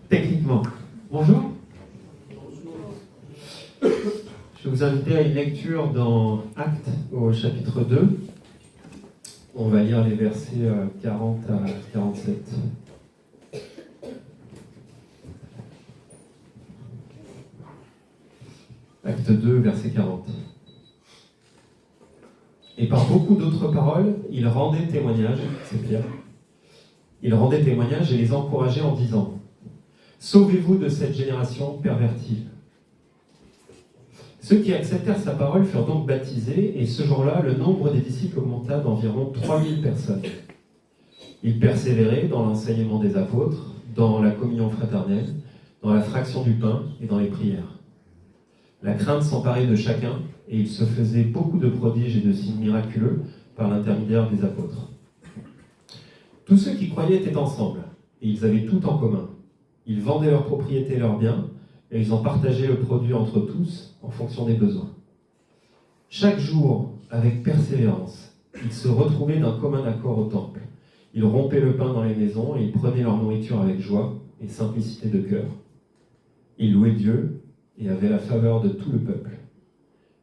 Techniquement. Bonjour. Je vais vous inviter à une lecture dans Actes au chapitre 2. On va lire les versets 40 à 47. Acte 2, verset 40. Et par beaucoup d'autres paroles, il rendait témoignage, c'est Pierre, il rendait témoignage et les encourageait en disant : Sauvez-vous de cette génération pervertie. Ceux qui acceptèrent sa parole furent donc baptisés, et ce jour-là, le nombre des disciples augmenta d'environ 3000 personnes. Ils persévéraient dans l'enseignement des apôtres, dans la communion fraternelle, dans la fraction du pain et dans les prières. La crainte s'emparait de chacun, et il se faisait beaucoup de prodiges et de signes miraculeux par l'intermédiaire des apôtres. Tous ceux qui croyaient étaient ensemble, et ils avaient tout en commun. Ils vendaient leurs propriétés et leurs biens, et ils en partageaient le produit entre tous en fonction des besoins. Chaque jour, avec persévérance, ils se retrouvaient d'un commun accord au temple. Ils rompaient le pain dans les maisons et ils prenaient leur nourriture avec joie et simplicité de cœur. Ils louaient Dieu et avaient la faveur de tout le peuple.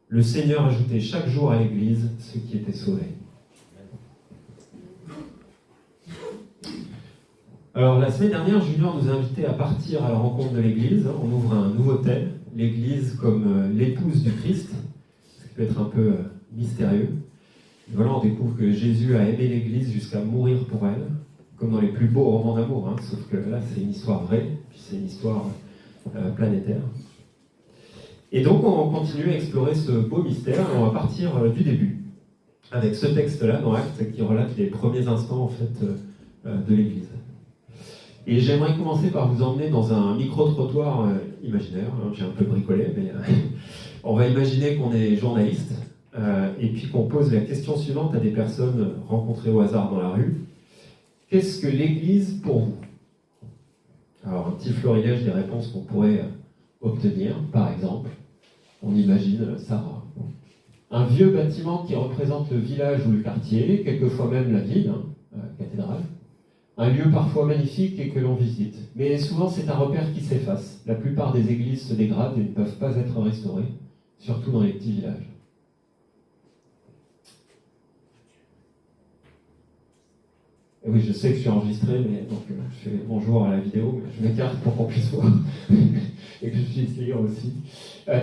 Le Seigneur ajoutait chaque jour à l'Église ceux qui étaient sauvés. Alors, la semaine dernière, Junior nous a invités à partir à la rencontre de l'Église. On ouvre un nouveau thème, l'Église comme l'épouse du Christ, ce qui peut être un peu mystérieux. Et voilà, on découvre que Jésus a aimé l'Église jusqu'à mourir pour elle, comme dans les plus beaux romans d'amour, hein, sauf que là, c'est une histoire vraie, puis c'est une histoire planétaire. Et donc, on continue à explorer ce beau mystère, et on va partir du début, avec ce texte-là, dans Actes, qui relate les premiers instants, en fait, de l'Église. Et j'aimerais commencer par vous emmener dans un micro-trottoir imaginaire. J'ai un peu bricolé, mais on va imaginer qu'on est journaliste et puis qu'on pose la question suivante à des personnes rencontrées au hasard dans la rue. Qu'est-ce que l'Église pour vous ? Alors, un petit florilège des réponses qu'on pourrait obtenir. Par exemple, on imagine Sarah. Un vieux bâtiment qui représente le village ou le quartier, quelquefois même la ville, cathédrale. Un lieu parfois magnifique et que l'on visite. Mais souvent, c'est un repère qui s'efface. La plupart des églises se dégradent et ne peuvent pas être restaurées, surtout dans les petits villages. Et oui, je sais que je suis enregistré, mais donc je fais bonjour à la vidéo, mais je m'écarte pour qu'on puisse voir et que je puisse lire aussi.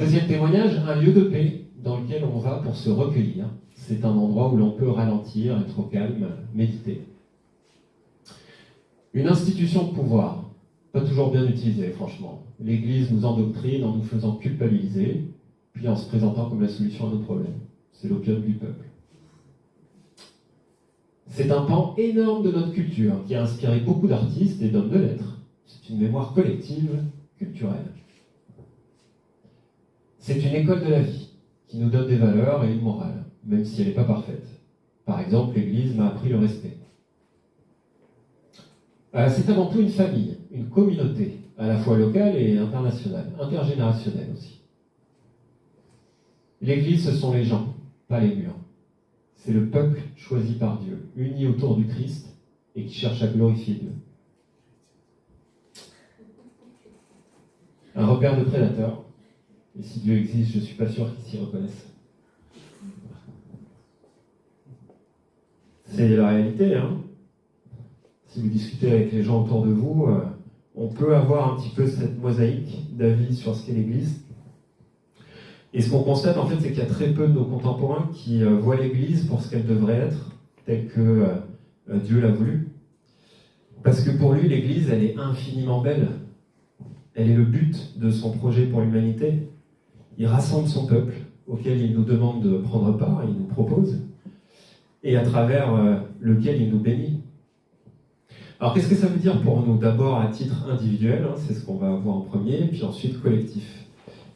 Deuxième témoignage, un lieu de paix dans lequel on va pour se recueillir. C'est un endroit où l'on peut ralentir, être au calme, méditer. Une institution de pouvoir, pas toujours bien utilisée, franchement. L'Église nous endoctrine en nous faisant culpabiliser, puis en se présentant comme la solution à nos problèmes. C'est l'opium du peuple. C'est un pan énorme de notre culture qui a inspiré beaucoup d'artistes et d'hommes de lettres. C'est une mémoire collective, culturelle. C'est une école de la vie qui nous donne des valeurs et une morale, même si elle n'est pas parfaite. Par exemple, l'Église m'a appris le respect. C'est avant tout une famille, une communauté, à la fois locale et internationale, intergénérationnelle aussi. L'Église, ce sont les gens, pas les murs. C'est le peuple choisi par Dieu, uni autour du Christ et qui cherche à glorifier Dieu. Un repère de prédateurs, et si Dieu existe, je ne suis pas sûr qu'ils s'y reconnaissent. C'est la réalité, hein. Si vous discutez avec les gens autour de vous, on peut avoir un petit peu cette mosaïque d'avis sur ce qu'est l'Église. Et ce qu'on constate, en fait, c'est qu'il y a très peu de nos contemporains qui voient l'Église pour ce qu'elle devrait être, telle que Dieu l'a voulu. Parce que pour lui, l'Église, elle est infiniment belle. Elle est le but de son projet pour l'humanité. Il rassemble son peuple, auquel il nous demande de prendre part, il nous propose, et à travers lequel il nous bénit. Alors, qu'est-ce que ça veut dire pour nous ? D'abord, à titre individuel, c'est ce qu'on va voir en premier, puis ensuite collectif.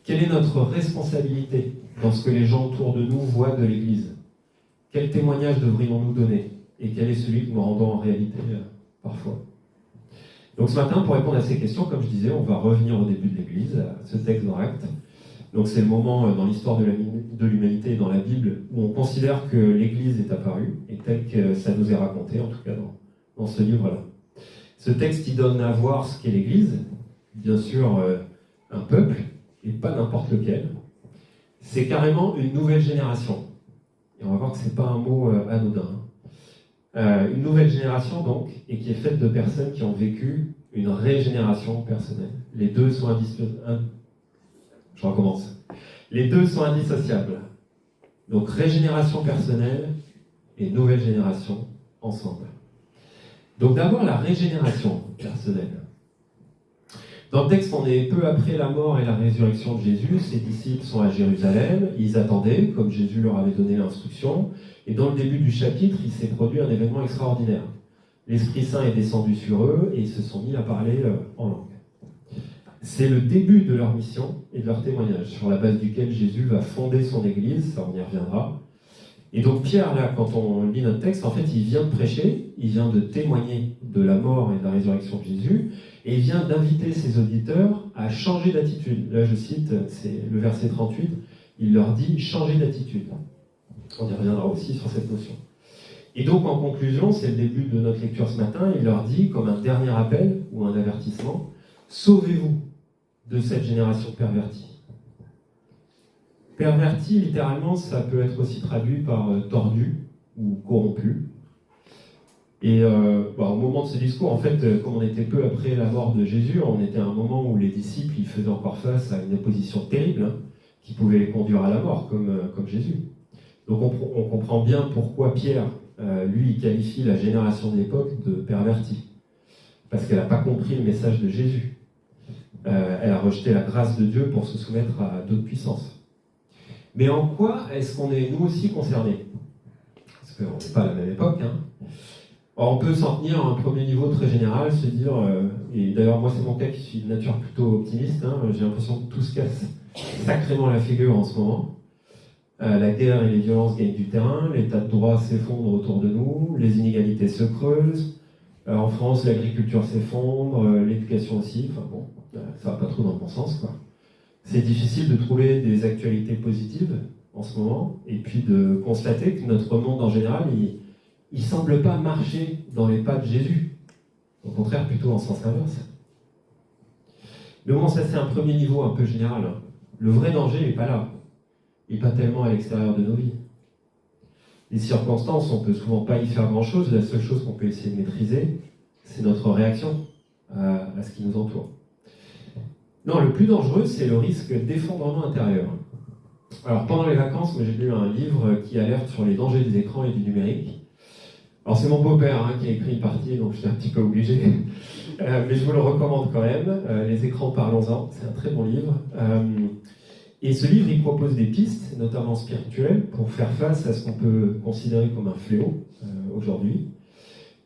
Quelle est notre responsabilité dans ce que les gens autour de nous voient de l'Église ? Quel témoignage devrions-nous donner ? Et quel est celui que nous rendons en réalité parfois ? Donc ce matin, pour répondre à ces questions, comme je disais, on va revenir au début de l'Église, à ce texte dans Actes. Donc c'est le moment dans l'histoire de l'humanité et dans la Bible où on considère que l'Église est apparue, et tel que ça nous est raconté, en tout cas dans ce livre-là. Ce texte, il donne à voir ce qu'est l'Église, bien sûr un peuple, et pas n'importe lequel. C'est carrément une nouvelle génération. Et on va voir que ce n'est pas un mot anodin. Une nouvelle génération, donc, et qui est faite de personnes qui ont vécu une régénération personnelle. Les deux sont Je recommence. Les deux sont indissociables. Donc, régénération personnelle et nouvelle génération ensemble. Donc, d'abord, la régénération personnelle. Dans le texte, on est peu après la mort et la résurrection de Jésus. Ses disciples sont à Jérusalem. Ils attendaient, comme Jésus leur avait donné l'instruction. Et dans le début du chapitre, il s'est produit un événement extraordinaire. L'Esprit Saint est descendu sur eux et ils se sont mis à parler en langue. C'est le début de leur mission et de leur témoignage, sur la base duquel Jésus va fonder son Église, ça on y reviendra. Et donc Pierre, là, quand on lit notre texte, en fait, il vient de prêcher, il vient de témoigner de la mort et de la résurrection de Jésus, et il vient d'inviter ses auditeurs à changer d'attitude. Là, je cite, c'est le verset 38, il leur dit « changez d'attitude ». On y reviendra aussi sur cette notion. Et donc, en conclusion, c'est le début de notre lecture ce matin, il leur dit, comme un dernier appel ou un avertissement, « sauvez-vous de cette génération pervertie ». Perverti, littéralement, ça peut être aussi traduit par tordu ou corrompu. Et au moment de ce discours, en fait, comme on était peu après la mort de Jésus, on était à un moment où les disciples ils faisaient encore face à une opposition terrible qui pouvait les conduire à la mort, comme Jésus. Donc on comprend bien pourquoi Pierre, lui, il qualifie la génération de l'époque de pervertie. Parce qu'elle n'a pas compris le message de Jésus. Elle a rejeté la grâce de Dieu pour se soumettre à d'autres puissances. Mais en quoi est-ce qu'on est nous aussi concernés? Parce qu'on n'est pas à la même époque. Alors on peut s'en tenir à un premier niveau très général, se dire, et d'ailleurs moi c'est mon cas qui suis de nature plutôt optimiste, j'ai l'impression que tout se casse sacrément la figure en ce moment. La guerre et les violences gagnent du terrain, l'état de droit s'effondre autour de nous, les inégalités se creusent, en France l'agriculture s'effondre, l'éducation aussi, enfin bon, ça va pas trop dans le bon sens quoi. C'est difficile de trouver des actualités positives en ce moment, et puis de constater que notre monde en général, il semble pas marcher dans les pas de Jésus. Au contraire, plutôt en sens inverse. Mais bon, ça c'est un premier niveau un peu général. Le vrai danger n'est pas là. Il n'est pas tellement à l'extérieur de nos vies. Les circonstances, on ne peut souvent pas y faire grand-chose. La seule chose qu'on peut essayer de maîtriser, c'est notre réaction à ce qui nous entoure. Non, le plus dangereux, c'est le risque d'effondrement intérieur. Alors, pendant les vacances, moi, j'ai lu un livre qui alerte sur les dangers des écrans et du numérique. Alors, c'est mon beau-père qui a écrit une partie, donc j'étais un petit peu obligé. Mais je vous le recommande quand même. Les écrans, parlons-en. C'est un très bon livre. Et ce livre, il propose des pistes, notamment spirituelles, pour faire face à ce qu'on peut considérer comme un fléau aujourd'hui.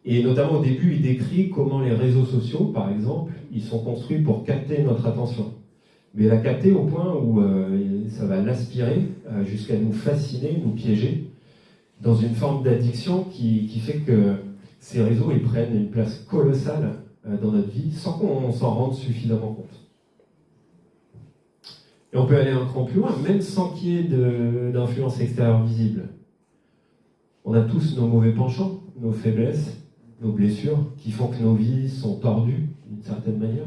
Et notamment au début, il décrit comment les réseaux sociaux, par exemple, ils sont construits pour capter notre attention. Mais la capter au point où ça va l'aspirer jusqu'à nous fasciner, nous piéger, dans une forme d'addiction qui fait que ces réseaux ils prennent une place colossale dans notre vie sans qu'on s'en rende suffisamment compte. Et on peut aller un cran plus loin, même sans qu'il y ait d'influence extérieure visible. On a tous nos mauvais penchants, nos faiblesses, nos blessures, qui font que nos vies sont tordues d'une certaine manière.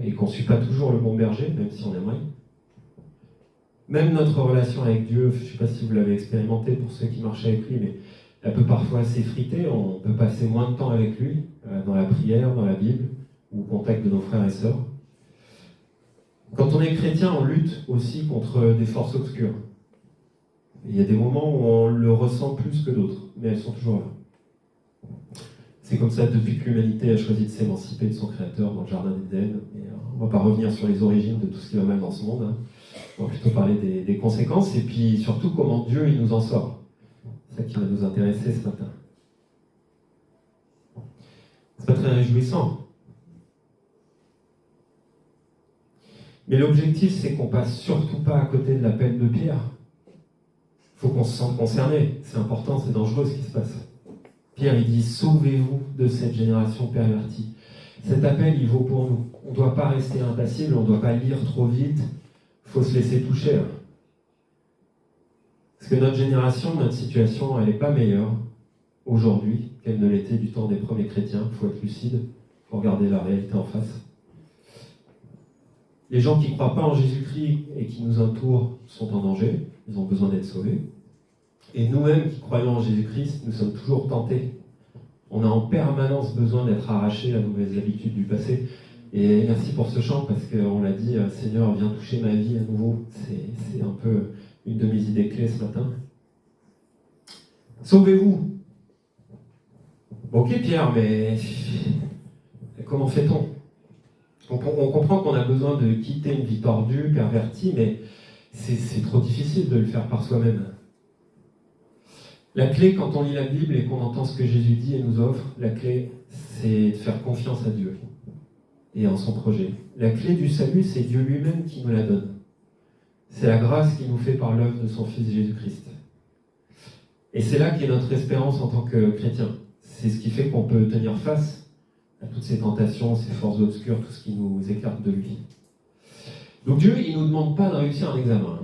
Et qu'on ne suit pas toujours le bon berger, même si on aimerait. Même notre relation avec Dieu, je ne sais pas si vous l'avez expérimenté pour ceux qui marchent avec lui, mais elle peut parfois s'effriter, on peut passer moins de temps avec lui, dans la prière, dans la Bible, ou au contact de nos frères et sœurs. Quand on est chrétien, on lutte aussi contre des forces obscures. Il y a des moments où on le ressent plus que d'autres, mais elles sont toujours là. C'est comme ça depuis que l'humanité a choisi de s'émanciper de son créateur dans le jardin d'Éden. On ne va pas revenir sur les origines de tout ce qui va mal dans ce monde. On va plutôt parler des conséquences et puis surtout comment Dieu il nous en sort. C'est ça qui va nous intéresser ce matin. C'est pas très réjouissant. Mais l'objectif, c'est qu'on passe surtout pas à côté de l'appel de Pierre. Il faut qu'on se sente concerné. C'est important, c'est dangereux ce qui se passe. Pierre, il dit « Sauvez-vous de cette génération pervertie ». Cet appel, il vaut pour nous. On ne doit pas rester impassible, on ne doit pas lire trop vite. Il faut se laisser toucher. Parce que notre génération, notre situation, elle n'est pas meilleure aujourd'hui qu'elle ne l'était du temps des premiers chrétiens. Il faut être lucide, il faut regarder la réalité en face. Les gens qui ne croient pas en Jésus-Christ et qui nous entourent sont en danger, ils ont besoin d'être sauvés. Et nous-mêmes qui croyons en Jésus-Christ, nous sommes toujours tentés. On a en permanence besoin d'être arrachés à nos mauvaises habitudes du passé. Et merci pour ce chant, parce qu'on l'a dit, Seigneur, viens toucher ma vie à nouveau. C'est un peu une de mes idées clés ce matin. Sauvez-vous. Ok Pierre, mais comment fait-on ? On comprend qu'on a besoin de quitter une vie tordue, pervertie, mais c'est trop difficile de le faire par soi-même. La clé, quand on lit la Bible et qu'on entend ce que Jésus dit et nous offre, la clé, c'est de faire confiance à Dieu et en son projet. La clé du salut, c'est Dieu lui-même qui nous la donne. C'est la grâce qu'il nous fait par l'œuvre de son Fils Jésus-Christ. Et c'est là qu'est notre espérance en tant que chrétien. C'est ce qui fait qu'on peut tenir face à toutes ces tentations, ces forces obscures, tout ce qui nous écarte de lui. Donc Dieu, il ne nous demande pas de réussir un examen.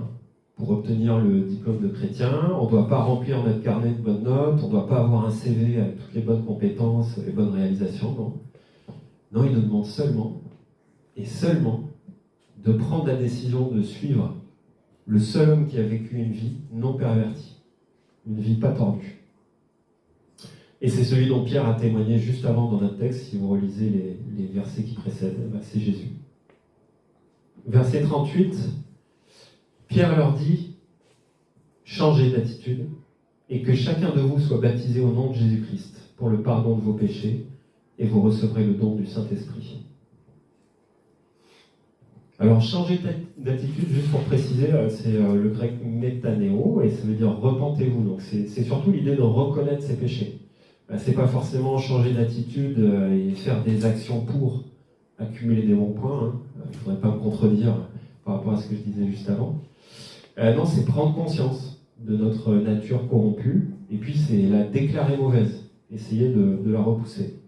Pour obtenir le diplôme de chrétien, on ne doit pas remplir notre carnet de bonnes notes, on ne doit pas avoir un CV avec toutes les bonnes compétences, les bonnes réalisations, non. Non, il nous demande seulement, et seulement, de prendre la décision de suivre le seul homme qui a vécu une vie non pervertie, une vie pas tordue. Et c'est celui dont Pierre a témoigné juste avant dans notre texte, si vous relisez les versets qui précèdent, c'est Jésus. Verset 38, Pierre leur dit, changez d'attitude et que chacun de vous soit baptisé au nom de Jésus-Christ pour le pardon de vos péchés et vous recevrez le don du Saint-Esprit. Alors, changer d'attitude, juste pour préciser, c'est le grec métanéo et ça veut dire repentez-vous. Donc, c'est surtout l'idée de reconnaître ses péchés. C'est pas forcément changer d'attitude et faire des actions pour accumuler des bons points. Il ne faudrait pas me contredire par rapport à ce que je disais juste avant. Non, c'est prendre conscience de notre nature corrompue, et puis c'est la déclarer mauvaise, essayer de la repousser.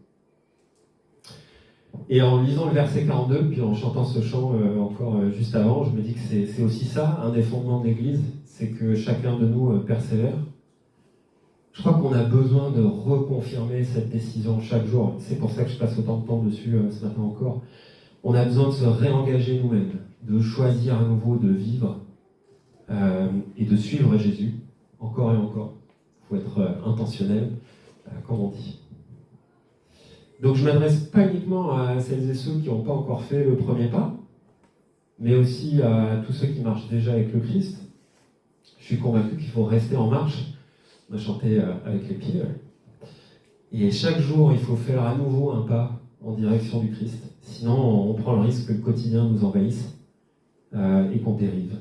Et en lisant le verset 42, puis en chantant ce chant encore juste avant, je me dis que c'est aussi ça, un des fondements de l'Église, c'est que chacun de nous persévère. Je crois qu'on a besoin de reconfirmer cette décision chaque jour. C'est pour ça que je passe autant de temps dessus ce matin encore. On a besoin de se réengager nous-mêmes, de choisir à nouveau de vivre et de suivre Jésus, encore et encore. Il faut être intentionnel, comme on dit. Donc je ne m'adresse pas uniquement à celles et ceux qui n'ont pas encore fait le premier pas, mais aussi à tous ceux qui marchent déjà avec le Christ. Je suis convaincu qu'il faut rester en marche. On a chanté avec les pieds. Et chaque jour, il faut faire à nouveau un pas en direction du Christ. Sinon, on prend le risque que le quotidien nous envahisse et qu'on dérive.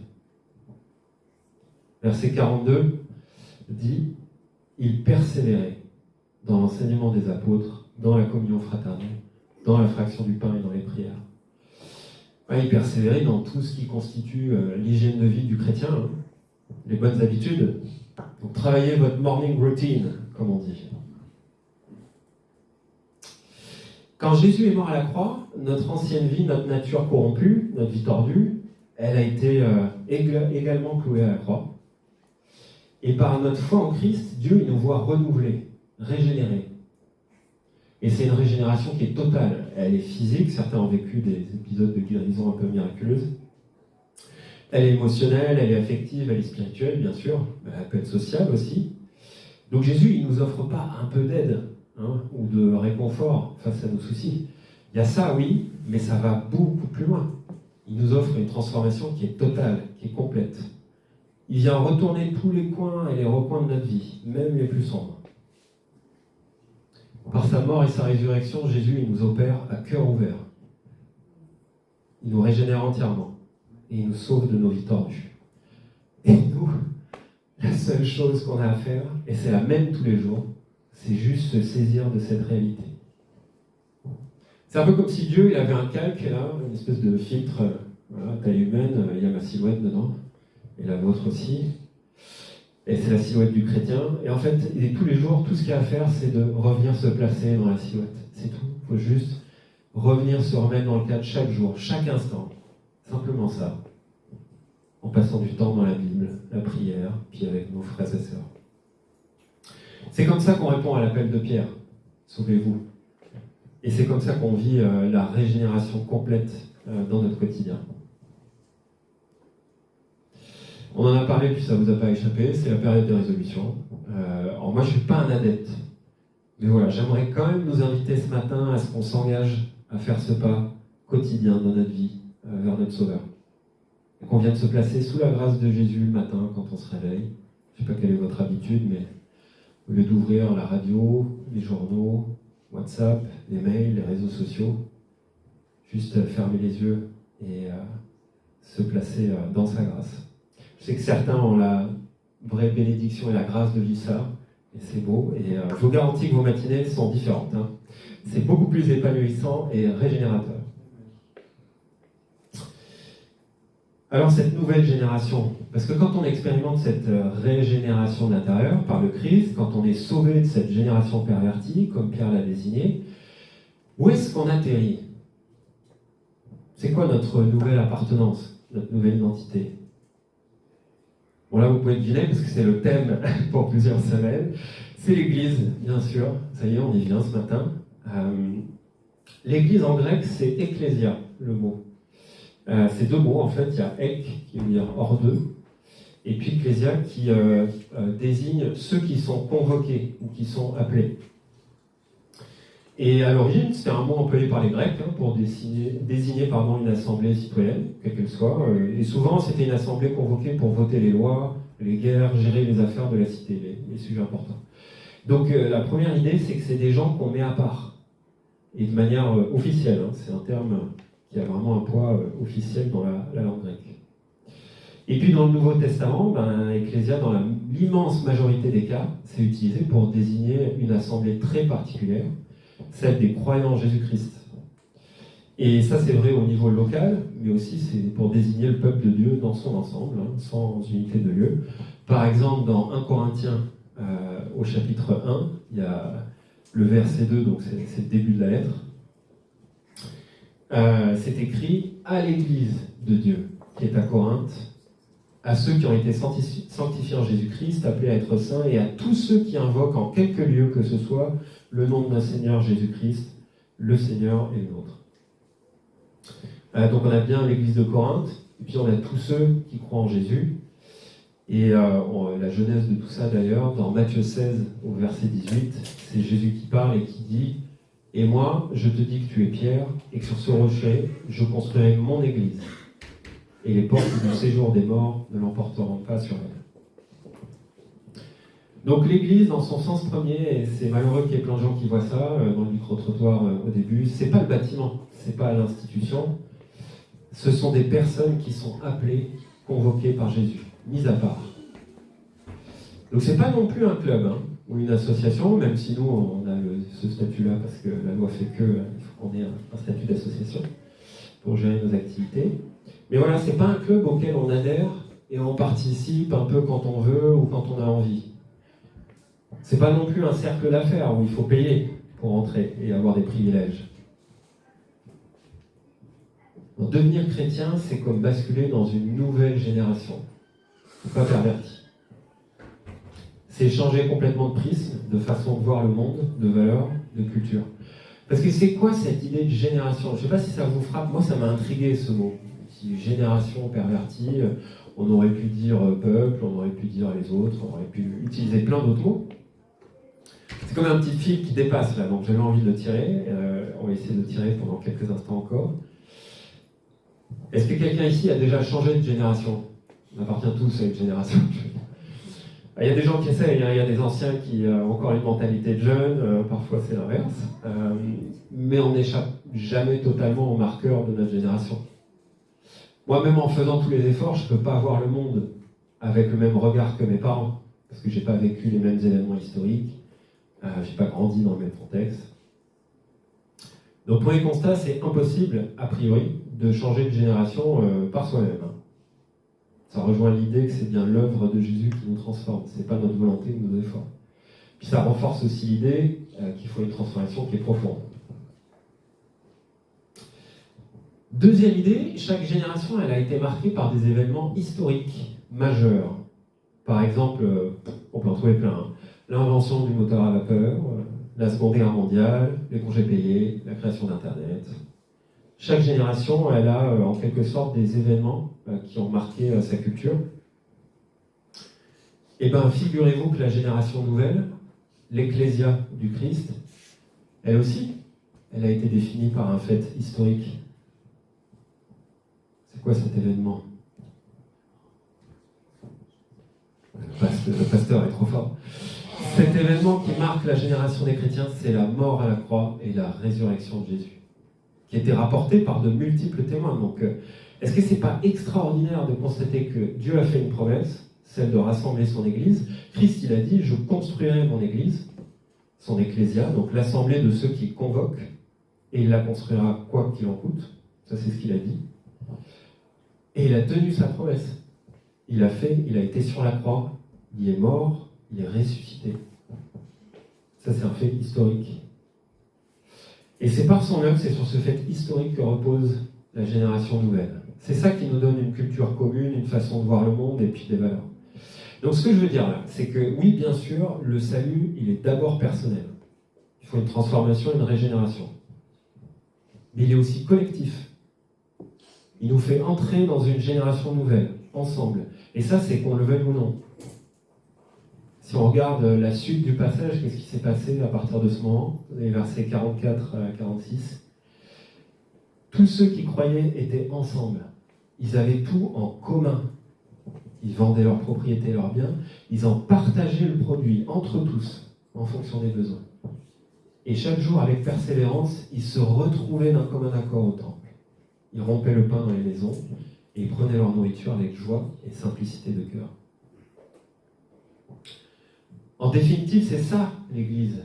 Verset 42 dit « Il persévérait dans l'enseignement des apôtres, dans la communion fraternelle, dans la fraction du pain et dans les prières. » Il persévérait dans tout ce qui constitue l'hygiène de vie du chrétien, les bonnes habitudes. Donc travaillez votre morning routine, comme on dit. Quand Jésus est mort à la croix, notre ancienne vie, notre nature corrompue, notre vie tordue, elle a été également clouée à la croix. Et par notre foi en Christ, Dieu il nous voit renouvelés, régénérés. Et c'est une régénération qui est totale. Elle est physique, certains ont vécu des épisodes de guérison un peu miraculeuses. Elle est émotionnelle, elle est affective, elle est spirituelle, bien sûr. Elle peut être sociale aussi. Donc Jésus, il ne nous offre pas un peu d'aide ou de réconfort face à nos soucis. Il y a ça, oui, mais ça va beaucoup plus loin. Il nous offre une transformation qui est totale, qui est complète. Il vient retourner tous les coins et les recoins de notre vie, même les plus sombres. Par sa mort et sa résurrection, Jésus il nous opère à cœur ouvert. Il nous régénère entièrement et il nous sauve de nos vies tordues. Et nous, la seule chose qu'on a à faire, et c'est la même tous les jours, c'est juste se saisir de cette réalité. C'est un peu comme si Dieu il avait un calque, là, une espèce de filtre, voilà, taille humaine, il y a ma silhouette dedans, et la vôtre aussi. Et c'est la silhouette du chrétien. Et en fait, et tous les jours, tout ce qu'il y a à faire, c'est de revenir se placer dans la silhouette. C'est tout. Il faut juste revenir se remettre dans le cadre chaque jour, chaque instant. Simplement ça. En passant du temps dans la Bible, la prière, puis avec nos frères et sœurs. C'est comme ça qu'on répond à l'appel de Pierre, sauvez-vous. Et c'est comme ça qu'on vit la régénération complète dans notre quotidien. On en a parlé, puis ça ne vous a pas échappé, c'est la période des résolutions. Alors moi, je ne suis pas un adepte, mais voilà, j'aimerais quand même nous inviter ce matin à ce qu'on s'engage à faire ce pas quotidien dans notre vie vers notre Sauveur. Et qu'on vienne se placer sous la grâce de Jésus le matin quand on se réveille. Je ne sais pas quelle est votre habitude, mais au lieu d'ouvrir la radio, les journaux, WhatsApp, les mails, les réseaux sociaux, juste fermer les yeux et se placer dans sa grâce. Je sais que certains ont la vraie bénédiction et la grâce de vivre ça, et c'est beau, et je vous garantis que vos matinées sont différentes. Hein. C'est beaucoup plus épanouissant et régénérateur. Alors cette nouvelle génération, parce que quand on expérimente cette régénération d'intérieur par le Christ, quand on est sauvé de cette génération pervertie, comme Pierre l'a désigné, où est-ce qu'on atterrit? C'est quoi notre nouvelle appartenance, notre nouvelle identité? Bon là vous pouvez deviner parce que c'est le thème pour plusieurs semaines. C'est l'Église, bien sûr. Ça y est, on y vient ce matin. L'Église en grec, c'est ecclésia, le mot. C'est deux mots en fait. Il y a ek qui veut dire hors d'eux, et puis ecclésia qui désigne ceux qui sont convoqués ou qui sont appelés. Et à l'origine, c'était un mot employé par les Grecs pour désigner une assemblée citoyenne, quelle qu'elle soit. Et souvent, c'était une assemblée convoquée pour voter les lois, les guerres, gérer les affaires de la cité, les sujets importants. Donc la première idée, c'est que c'est des gens qu'on met à part, et de manière officielle. C'est un terme qui a vraiment un poids officiel dans la langue grecque. Et puis dans le Nouveau Testament, ecclésia, dans l'immense majorité des cas, c'est utilisé pour désigner une assemblée très particulière, celle des croyants en Jésus-Christ. Et ça, c'est vrai au niveau local, mais aussi c'est pour désigner le peuple de Dieu dans son ensemble, sans unité de lieu. Par exemple, dans 1 Corinthiens, au chapitre 1, il y a le verset 2, donc c'est le début de la lettre. C'est écrit « À l'Église de Dieu, qui est à Corinthe, à ceux qui ont été sanctifiés en Jésus-Christ, appelés à être saints, et à tous ceux qui invoquent en quelque lieu que ce soit le nom de notre Seigneur Jésus-Christ, le Seigneur et le nôtre. » Donc on a bien l'Église de Corinthe, et puis on a tous ceux qui croient en Jésus. Et la genèse de tout ça d'ailleurs, dans Matthieu 16 au verset 18, c'est Jésus qui parle et qui dit « Et moi, je te dis que tu es Pierre, et que sur ce rocher, je construirai mon Église. Et les portes du séjour des morts ne l'emporteront pas sur elle. » Donc l'Église, dans son sens premier, et c'est malheureux qu'il y ait plein de gens qui voient ça dans le micro-trottoir au début, c'est pas le bâtiment, c'est pas l'institution, ce sont des personnes qui sont appelées, convoquées par Jésus, mises à part. Donc c'est pas non plus un club ou une association, même si nous on a ce statut-là parce que la loi fait que il faut qu'on ait un statut d'association pour gérer nos activités. Mais voilà, c'est pas un club auquel on adhère et on participe un peu quand on veut ou quand on a envie. C'est pas non plus un cercle d'affaires où il faut payer pour entrer et avoir des privilèges. Donc, devenir chrétien, c'est comme basculer dans une nouvelle génération. Pas perverti. C'est changer complètement de prisme, de façon de voir le monde, de valeurs, de culture. Parce que c'est quoi cette idée de génération? Je ne sais pas si ça vous frappe, moi ça m'a intrigué ce mot. Génération pervertie, on aurait pu dire peuple, on aurait pu dire les autres, on aurait pu utiliser plein d'autres mots. C'est comme un petit fil qui dépasse là, donc j'avais envie de le tirer. On va essayer de le tirer pendant quelques instants encore. Est-ce que quelqu'un ici a déjà changé de génération? On appartient tous à une génération. Il y a des gens qui essayent, il y a des anciens qui ont encore une mentalité de jeune, parfois c'est l'inverse, mais on n'échappe jamais totalement au marqueur de notre génération. Moi-même en faisant tous les efforts, je ne peux pas voir le monde avec le même regard que mes parents, parce que je n'ai pas vécu les mêmes événements historiques, je n'ai pas grandi dans le même contexte. Donc premier constat, c'est impossible, a priori, de changer de génération par soi-même. Ça rejoint l'idée que c'est bien l'œuvre de Jésus qui nous transforme, c'est pas notre volonté ou nos efforts. Puis ça renforce aussi l'idée qu'il faut une transformation qui est profonde. Deuxième idée, chaque génération elle a été marquée par des événements historiques majeurs. Par exemple, on peut en trouver plein. l'invention du moteur à vapeur, la Seconde Guerre mondiale, les congés payés, la création d'Internet. Chaque génération, elle a en quelque sorte des événements qui ont marqué sa culture. Et bien, figurez-vous que la génération nouvelle, l'Ecclésia du Christ, elle aussi, elle a été définie par un fait historique. C'est quoi cet événement ? Le pasteur est trop fort. Cet événement qui marque la génération des chrétiens, c'est la mort à la croix et la résurrection de Jésus, qui était rapporté par de multiples témoins. Donc, est-ce que c'est pas extraordinaire de constater que Dieu a fait une promesse, celle de rassembler son Église ? Christ, il a dit, je construirai mon Église, son ecclésia, donc l'assemblée de ceux qui convoquent, et il la construira quoi qu'il en coûte. Ça, c'est ce qu'il a dit. Et il a tenu sa promesse. Il a été sur la croix, il est mort, il est ressuscité. Ça, c'est un fait historique. Et c'est par son œuvre, c'est sur ce fait historique que repose la génération nouvelle. C'est ça qui nous donne une culture commune, une façon de voir le monde et puis des valeurs. Donc ce que je veux dire là, c'est que oui, bien sûr, le salut, il est d'abord personnel. Il faut une transformation, une régénération. Mais il est aussi collectif. Il nous fait entrer dans une génération nouvelle, ensemble. Et ça, c'est qu'on le veuille ou non. Si on regarde la suite du passage, qu'est-ce qui s'est passé à partir de ce moment, les versets 44 à 46. Tous ceux qui croyaient étaient ensemble. Ils avaient tout en commun. Ils vendaient leurs propriétés, leurs biens. Ils en partageaient le produit entre tous, en fonction des besoins. Et chaque jour, avec persévérance, ils se retrouvaient d'un commun accord au temple. Ils rompaient le pain dans les maisons et ils prenaient leur nourriture avec joie et simplicité de cœur. En définitive, c'est ça, l'Église.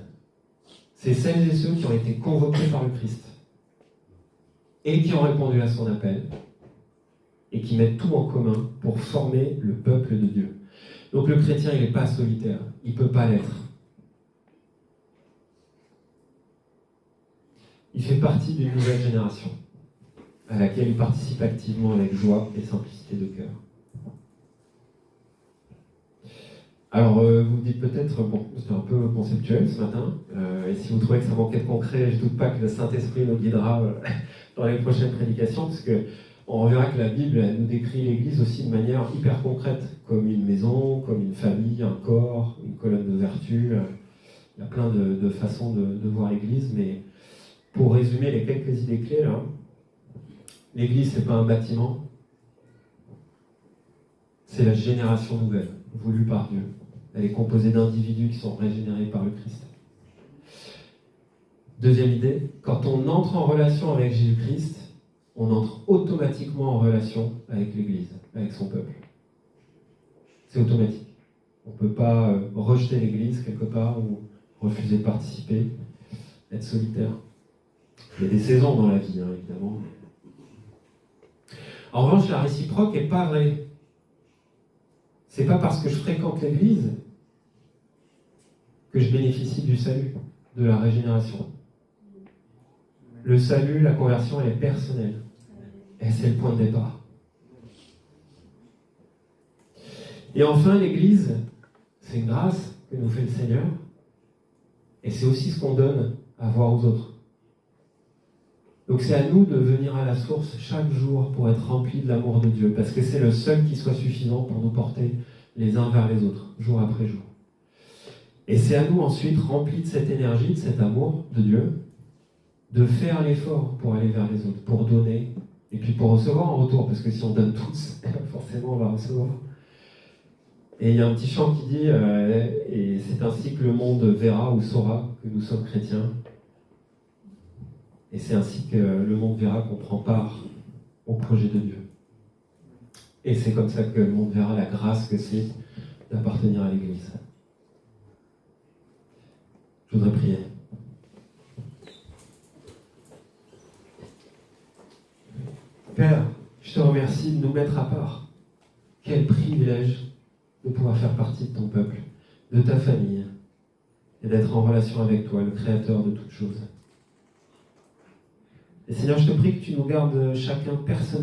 C'est celles et ceux qui ont été convoqués par le Christ et qui ont répondu à son appel et qui mettent tout en commun pour former le peuple de Dieu. Donc le chrétien, il n'est pas solitaire. Il ne peut pas l'être. Il fait partie d'une nouvelle génération à laquelle il participe activement avec joie et simplicité de cœur. Alors, vous vous dites peut-être, bon, c'est un peu conceptuel ce matin, et si vous trouvez que ça manquait de concret, je ne doute pas que le Saint-Esprit nous guidera dans les prochaines prédications, parce qu'on verra que la Bible elle nous décrit l'Église aussi de manière hyper concrète, comme une maison, comme une famille, un corps, une colonne de vertu. Il y a plein de façons de voir l'Église, mais pour résumer les quelques idées clés, là, l'Église, ce n'est pas un bâtiment, c'est la génération nouvelle, voulue par Dieu. Elle est composée d'individus qui sont régénérés par le Christ. Deuxième idée, quand on entre en relation avec Jésus-Christ, on entre automatiquement en relation avec l'Église, avec son peuple. C'est automatique. On ne peut pas rejeter l'Église quelque part ou refuser de participer, être solitaire. Il y a des saisons dans la vie, hein, évidemment. En revanche, la réciproque n'est pas vraie. C'est pas parce que je fréquente l'Église que je bénéficie du salut, de la régénération. Le salut, la conversion, elle est personnelle. Et c'est le point de départ. Et enfin, l'Église, c'est une grâce que nous fait le Seigneur. Et c'est aussi ce qu'on donne à voir aux autres. Donc c'est à nous de venir à la source chaque jour pour être remplis de l'amour de Dieu, parce que c'est le seul qui soit suffisant pour nous porter les uns vers les autres, jour après jour. Et c'est à nous ensuite, remplis de cette énergie, de cet amour de Dieu, de faire l'effort pour aller vers les autres, pour donner, et puis pour recevoir en retour, parce que si on donne tous, forcément on va recevoir. Et il y a un petit chant qui dit, et c'est ainsi que le monde verra ou saura que nous sommes chrétiens. Et c'est ainsi que le monde verra qu'on prend part au projet de Dieu. Et c'est comme ça que le monde verra la grâce que c'est d'appartenir à l'Église. Je voudrais prier. Père, je te remercie de nous mettre à part. Quel privilège de pouvoir faire partie de ton peuple, de ta famille, et d'être en relation avec toi, le Créateur de toutes choses. Et Seigneur, je te prie que tu nous gardes chacun personnellement